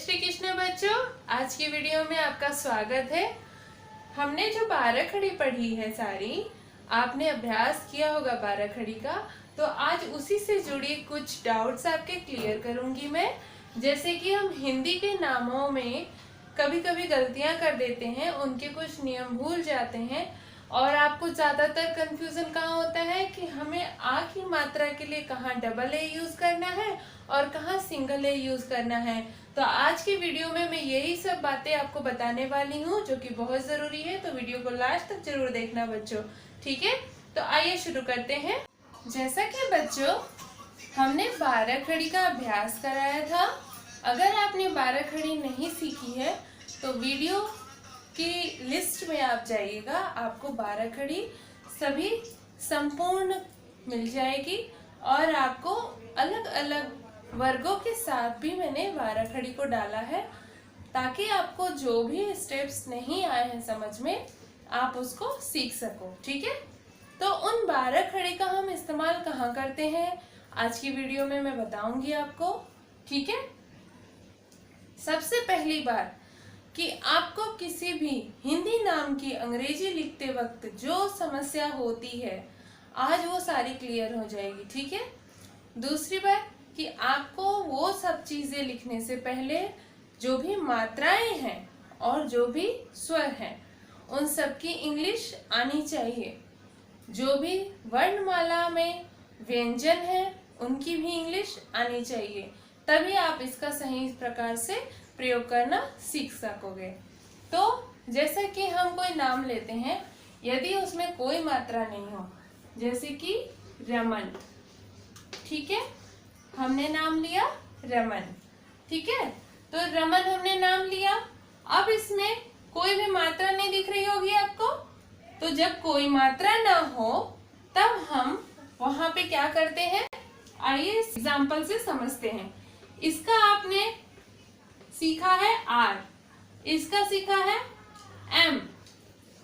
श्री कृष्ण बच्चों, आज की वीडियो में आपका स्वागत है। हमने जो 12 खड़ी पढ़ी है सारी, आपने अभ्यास किया होगा 12 खड़ी का। तो आज उसी से जुड़ी कुछ डाउट्स आपके क्लियर करूंगी मैं। जैसे कि हम हिंदी के नामों में कभी कभी गलतियां कर देते हैं, उनके कुछ नियम भूल जाते हैं और आपको ज़्यादातर कंफ्यूजन कहाँ होता है कि हमें आ की मात्रा के लिए कहाँ डबल ए यूज़ करना है और कहाँ सिंगल ए यूज़ करना है। तो आज की वीडियो में मैं यही सब बातें आपको बताने वाली हूँ जो कि बहुत ज़रूरी है। तो वीडियो को लास्ट तक जरूर देखना बच्चों, ठीक है। तो आइए शुरू करते हैं। जैसा कि बच्चों हमने 12 खड़ी का अभ्यास कराया था। अगर आपने 12 खड़ी नहीं सीखी है तो वीडियो की लिस्ट में आप जाइएगा, आपको 12 खड़ी सभी संपूर्ण मिल जाएगी और आपको अलग अलग वर्गों के साथ भी मैंने 12 खड़ी को डाला है ताकि आपको जो भी स्टेप्स नहीं आए हैं समझ में आप उसको सीख सको, ठीक है। तो उन 12 खड़ी का हम इस्तेमाल कहाँ करते हैं आज की वीडियो में मैं बताऊंगी आपको, ठीक है। सबसे पहली बात कि आपको किसी भी हिंदी नाम की अंग्रेजी लिखते वक्त जो समस्या होती है आज वो सारी क्लियर हो जाएगी, ठीक है। दूसरी बात कि आपको वो सब चीज़ें लिखने से पहले जो भी मात्राएं हैं और जो भी स्वर हैं उन सब की इंग्लिश आनी चाहिए। जो भी वर्णमाला में व्यंजन है उनकी भी इंग्लिश आनी चाहिए, तभी आप इसका सही प्रकार से प्रयोग करना सीख सकोगे। तो जैसा कि हम कोई नाम लेते हैं, यदि उसमें कोई मात्रा नहीं हो, जैसे कि रमन, ठीक है, हमने नाम लिया रमन, ठीक है। तो रमन हमने नाम लिया। अब इसमें कोई भी मात्रा नहीं दिख रही होगी आपको, तो जब कोई मात्रा ना हो तब हम वहां पे क्या करते हैं, आइए इस एग्जाम्पल से समझते हैं। इसका आपने सीखा है आर, इसका सीखा है एम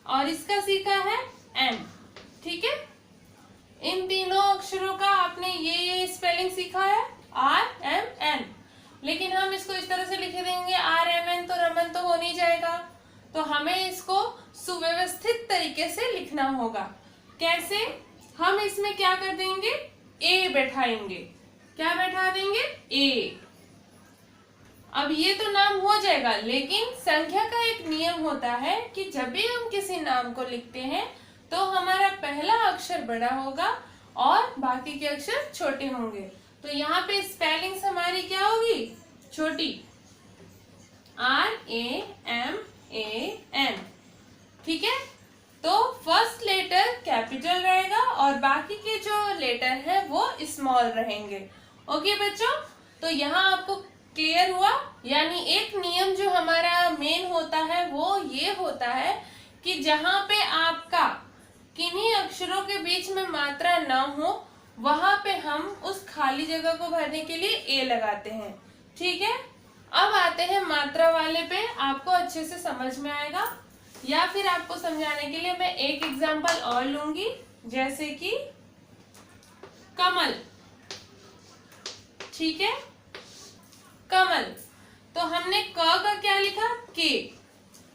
और इसका सीखा है एन, ठीक है। इन तीनों अक्षरों का आपने ये स्पेलिंग सीखा है आर एम एन, लेकिन हम इसको इस तरह से लिख देंगे आर एम एन, तो रमन तो हो नहीं जाएगा। तो हमें इसको सुव्यवस्थित तरीके से लिखना होगा। कैसे? हम इसमें क्या कर देंगे, ए बैठाएंगे। क्या बैठा देंगे, ए। अब ये तो नाम हो जाएगा, लेकिन संख्या का एक नियम होता है कि जब भी हम किसी नाम को लिखते हैं तो हमारा पहला अक्षर बड़ा होगा और बाकी के अक्षर छोटे होंगे। तो यहाँ पे स्पेलिंग्स हमारी क्या होगी, छोटी, R A M A N, ठीक है। तो फर्स्ट लेटर कैपिटल रहेगा और बाकी के जो लेटर है वो स्मॉल रहेंगे। ओके बच्चों, तो यहाँ आपको क्लियर हुआ। यानी एक नियम जो हमारा मेन होता है वो ये होता है कि जहां पे आपका किन्हीं अक्षरों के बीच में मात्रा ना हो वहां पे हम उस खाली जगह को भरने के लिए ए लगाते हैं, ठीक है। अब आते हैं मात्रा वाले पे, आपको अच्छे से समझ में आएगा। या फिर आपको समझाने के लिए मैं एक एग्जांपल और लूंगी, जैसे कि कमल, ठीक है, कमल। तो हमने क का क्या लिखा, के।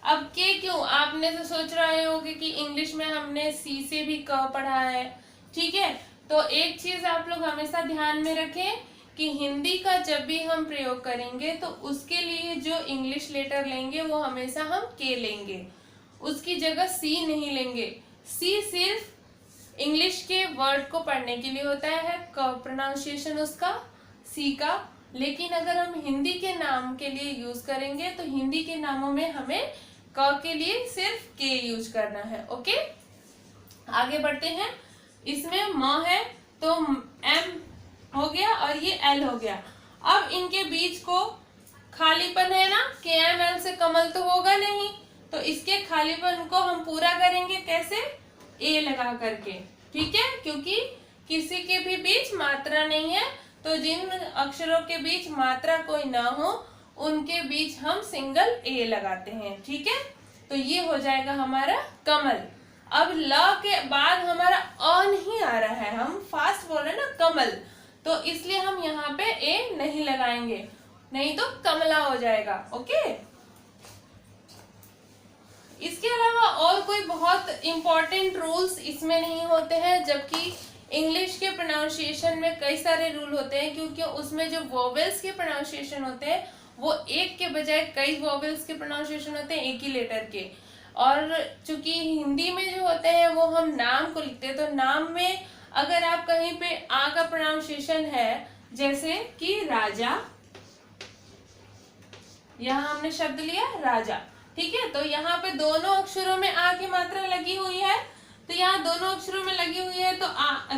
अब के क्यों, आपने तो सोच रहे होंगे कि इंग्लिश में हमने सी से भी क पढ़ा है, ठीक है। तो एक चीज आप लोग हमेशा ध्यान में रखें कि हिंदी का जब भी हम प्रयोग करेंगे तो उसके लिए जो इंग्लिश लेटर लेंगे वो हमेशा हम के लेंगे, उसकी जगह सी नहीं लेंगे। सी सिर्फ इंग्लिश के वर्ड को पढ़ने के लिए होता है, क प्रोनाउंसिएशन उसका सी का। लेकिन अगर हम हिंदी के नाम के लिए यूज करेंगे तो हिंदी के नामों में हमें क के लिए सिर्फ के यूज करना है। ओके, आगे बढ़ते हैं। इसमें म है तो एम हो गया और ये एल हो गया। अब इनके बीच को खालीपन है ना, के एम एल से कमल तो होगा नहीं, तो इसके खालीपन को हम पूरा करेंगे कैसे, ए लगा करके, ठीक है। क्योंकि किसी के भी बीच मात्रा नहीं है, तो जिन अक्षरों के बीच मात्रा कोई ना हो उनके बीच हम सिंगल ए लगाते हैं, ठीक है। तो ये हो जाएगा हमारा कमल। अब ल के बाद हमारा अ नहीं आ रहा है, हम फास्ट बोल रहे हैं ना कमल, तो इसलिए हम यहाँ पे ए नहीं लगाएंगे। नहीं तो कमला हो जाएगा। ओके, इसके अलावा और कोई बहुत इंपॉर्टेंट रूल्स इसमें नहीं होते हैं, जबकि इंग्लिश के प्रोनाउंसिएशन में कई सारे रूल होते हैं, क्योंकि उसमें जो वोवेल्स के प्रोनाउंसिएशन होते हैं वो एक के बजाय कई वोवेल्स के प्रोनाउंसिएशन होते हैं एक ही लेटर के। और चूंकि हिंदी में जो होते हैं वो हम नाम को लिखते हैं, तो नाम में अगर आप कहीं पे आ का प्रोनाउंसिएशन है, जैसे कि राजा, यहाँ हमने शब्द लिया राजा, ठीक है, तो यहाँ पे दोनों अक्षरों में आ की मात्रा लगी हुई है, तो यहाँ दोनों अक्षरों में लगी हुई है, तो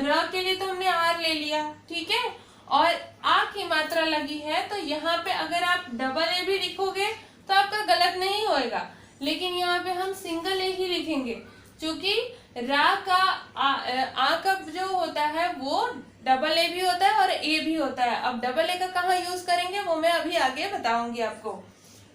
र के लिए तो हमने आर ले लिया, ठीक है, और आ की मात्रा लगी है, तो यहाँ पे अगर आप डबल ए भी लिखोगे तो आपका गलत नहीं होएगा, लेकिन यहाँ पे हम सिंगल ए ही लिखेंगे, क्योंकि रा का आ का जो होता है वो डबल ए भी होता है और ए भी होता है। अब डबल ए का कहाँ यूज करेंगे वो मैं अभी आगे बताऊंगी आपको।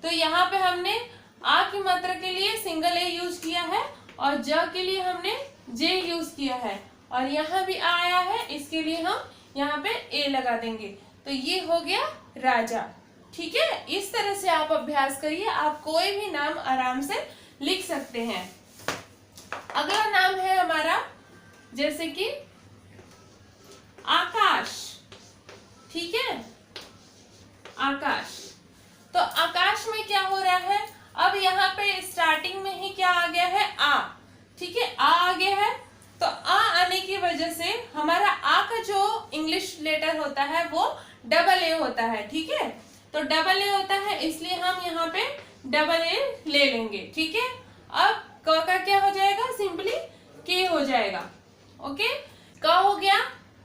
तो यहाँ पे हमने आ की मात्रा के लिए सिंगल ए यूज किया है और ज के लिए हमने जे यूज किया है, और यहाँ भी आ आया है, इसके लिए हम यहाँ पे ए लगा देंगे, तो ये हो गया राजा। ठीक है, इस तरह से आप अभ्यास करिए, आप कोई भी नाम आराम से लिख सकते हैं। अगला नाम है हमारा जैसे कि आकाश, ठीक है, आकाश। तो आकाश में क्या हो रहा है, अब यहाँ पे स्टार्टिंग में ही क्या आ गया है, आ, ठीक है, आ गया है, तो आ आने की वजह से हमारा आ का जो इंग्लिश लेटर होता है वो डबल ए होता है, ठीक है, तो डबल ए होता है, इसलिए हम यहाँ पे डबल ए ले लेंगे, ठीक है। अब क का क्या हो जाएगा, सिंपली के हो जाएगा। ओके, क हो गया।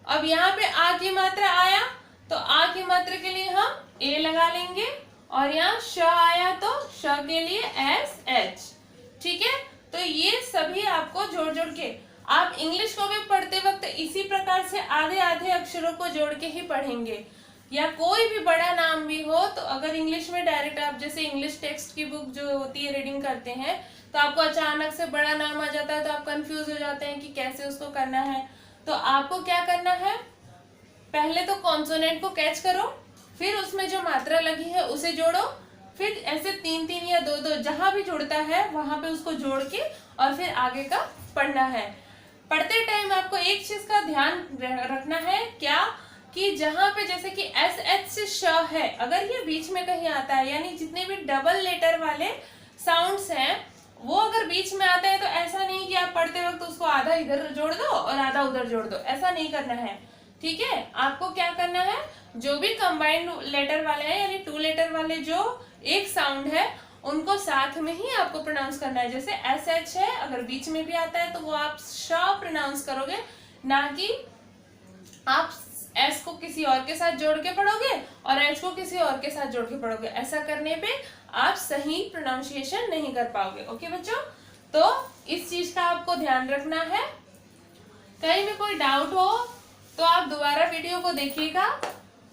अब यहाँ पे आ की मात्रा आया, तो आ की मात्रा के लिए हम ए लगा लेंगे, और यहाँ श आया तो श के लिए एस एच, ठीक है। तो ये सभी आपको जोड़ जोड़ के, आप इंग्लिश को भी पढ़ते वक्त इसी प्रकार से आधे आधे अक्षरों को जोड़ के ही पढ़ेंगे, या कोई भी बड़ा नाम भी हो, तो अगर इंग्लिश में डायरेक्ट आप जैसे इंग्लिश टेक्स्ट की बुक जो होती है रीडिंग करते हैं, तो आपको अचानक से बड़ा नाम आ जाता है तो आप कंफ्यूज हो जाते हैं कि कैसे उसको करना है। तो आपको क्या करना है, पहले तो कॉन्सोनेंट को कैच करो, फिर उसमें जो मात्रा लगी है उसे जोड़ो, फिर ऐसे तीन तीन या दो दो जहां भी जुड़ता है वहां पे उसको जोड़ के और फिर आगे का पढ़ना है। पढ़ते टाइम आपको एक चीज का ध्यान रखना है, क्या कि जहां पे जैसे कि एस एच से श है, अगर ये बीच में कहीं आता है, यानी जितने भी डबल लेटर वाले साउंड्स हैं वो अगर बीच में आता है, तो ऐसा नहीं कि आप पढ़ते वक्त उसको आधा इधर जोड़ दो और आधा उधर जोड़ दो, ऐसा नहीं करना है, ठीक है। आपको क्या करना है, जो भी कंबाइंड लेटर वाले हैं, यानी टू लेटर वाले जो एक साउंड है, उनको साथ में ही आपको प्रोनाउंस करना है। जैसे एस एच है, अगर बीच में भी आता है तो वो आप श प्रोनाउंस करोगे, ना कि आप एस को किसी और के साथ जोड़ के पढ़ोगे और एच को किसी और के साथ जोड़ के पढ़ोगे। ऐसा करने पे आप सही प्रोनाउंसिएशन नहीं कर पाओगे। ओके बच्चों, तो इस चीज का आपको ध्यान रखना है। कहीं भी कोई डाउट हो तो आप दोबारा वीडियो को देखिएगा,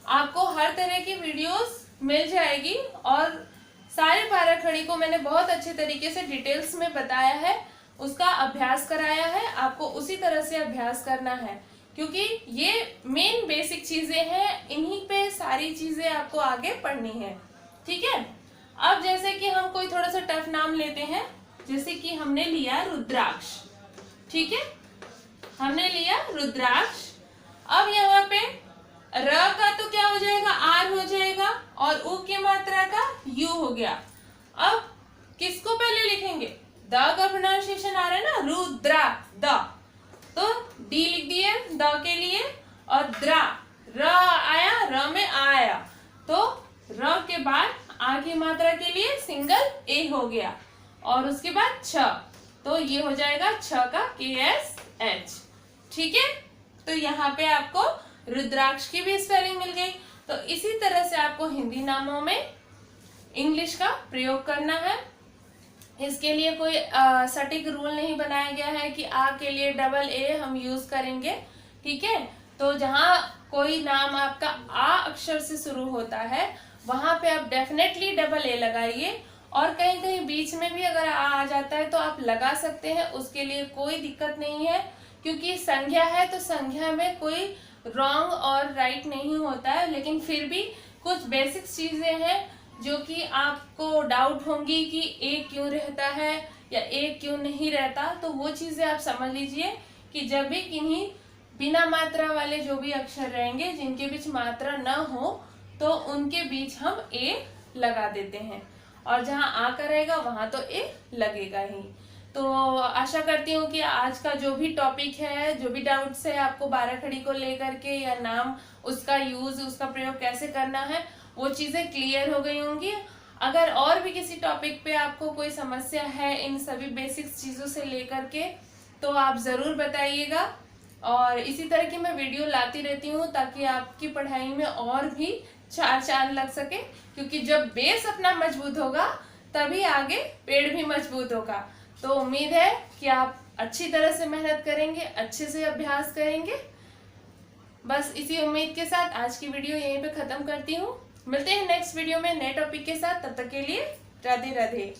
आपको हर तरह की वीडियोस मिल जाएगी, और सारे बाराखड़ी को मैंने बहुत अच्छे तरीके से डिटेल्स में बताया है, उसका अभ्यास कराया है, आपको उसी तरह से अभ्यास करना है, क्योंकि ये मेन बेसिक चीजें हैं, इन्हीं पे सारी चीजें आपको आगे पढ़नी है, ठीक है। अब जैसे कि हम कोई थोड़ा सा टफ नाम लेते हैं, जैसे कि हमने लिया रुद्राक्ष, ठीक है, हमने लिया रुद्राक्ष। अब यहाँ पे र का तो क्या हो जाएगा, आर हो जाएगा, और उ की मात्रा का यू हो गया। अब किसको पहले लिखेंगे, द का प्रोनाउंसिएशन आ रहा है ना, रुद्रा द, तो डी लिख दिए द के लिए, और द्रा र आया, र में आया, तो र के बाद आ की मात्रा के लिए सिंगल ए हो गया, और उसके बाद छ, तो ये हो जाएगा छ का के एस एच, ठीक है। तो यहाँ पे आपको रुद्राक्ष की भी स्पेलिंग मिल गई। तो इसी तरह से आपको हिंदी नामों में इंग्लिश का प्रयोग करना है। इसके लिए कोई सटीक रूल नहीं बनाया गया है कि आ के लिए डबल ए हम यूज करेंगे, ठीक है। तो जहाँ कोई नाम आपका आ अक्षर से शुरू होता है वहां पे आप डेफिनेटली डबल ए लगाइए, और कहीं कहीं बीच में भी अगर आ जाता है तो आप लगा सकते हैं, उसके लिए कोई दिक्कत नहीं है, क्योंकि संज्ञा है तो संज्ञा में कोई रॉन्ग और राइट नहीं होता है, लेकिन फिर भी कुछ बेसिक चीजें हैं जो कि आपको डाउट होंगी कि ए क्यों रहता है या ए क्यों नहीं रहता, तो वो चीजें आप समझ लीजिए कि जब भी किन्हीं बिना मात्रा वाले जो भी अक्षर रहेंगे जिनके बीच मात्रा न हो तो उनके बीच हम ए लगा देते हैं, और जहां आ का रहेगा वहां तो ए लगेगा ही। तो आशा करती हूँ कि आज का जो भी टॉपिक है, जो भी डाउट्स है आपको बाराखड़ी को लेकर के या नाम, उसका यूज, उसका प्रयोग कैसे करना है, वो चीजें क्लियर हो गई होंगी। अगर और भी किसी टॉपिक पे आपको कोई समस्या है इन सभी बेसिक चीजों से लेकर के, तो आप जरूर बताइएगा। और इसी तरह की मैं वीडियो लाती रहती हूँ ताकि आपकी पढ़ाई में और भी चार चांद लग सके, क्योंकि जब बेस अपना मजबूत होगा तभी आगे पेड़ भी मजबूत होगा। तो उम्मीद है कि आप अच्छी तरह से मेहनत करेंगे, अच्छे से अभ्यास करेंगे। बस इसी उम्मीद के साथ आज की वीडियो यहीं पे खत्म करती हूँ। मिलते हैं नेक्स्ट वीडियो में नए टॉपिक के साथ, तब तक के लिए राधे राधे।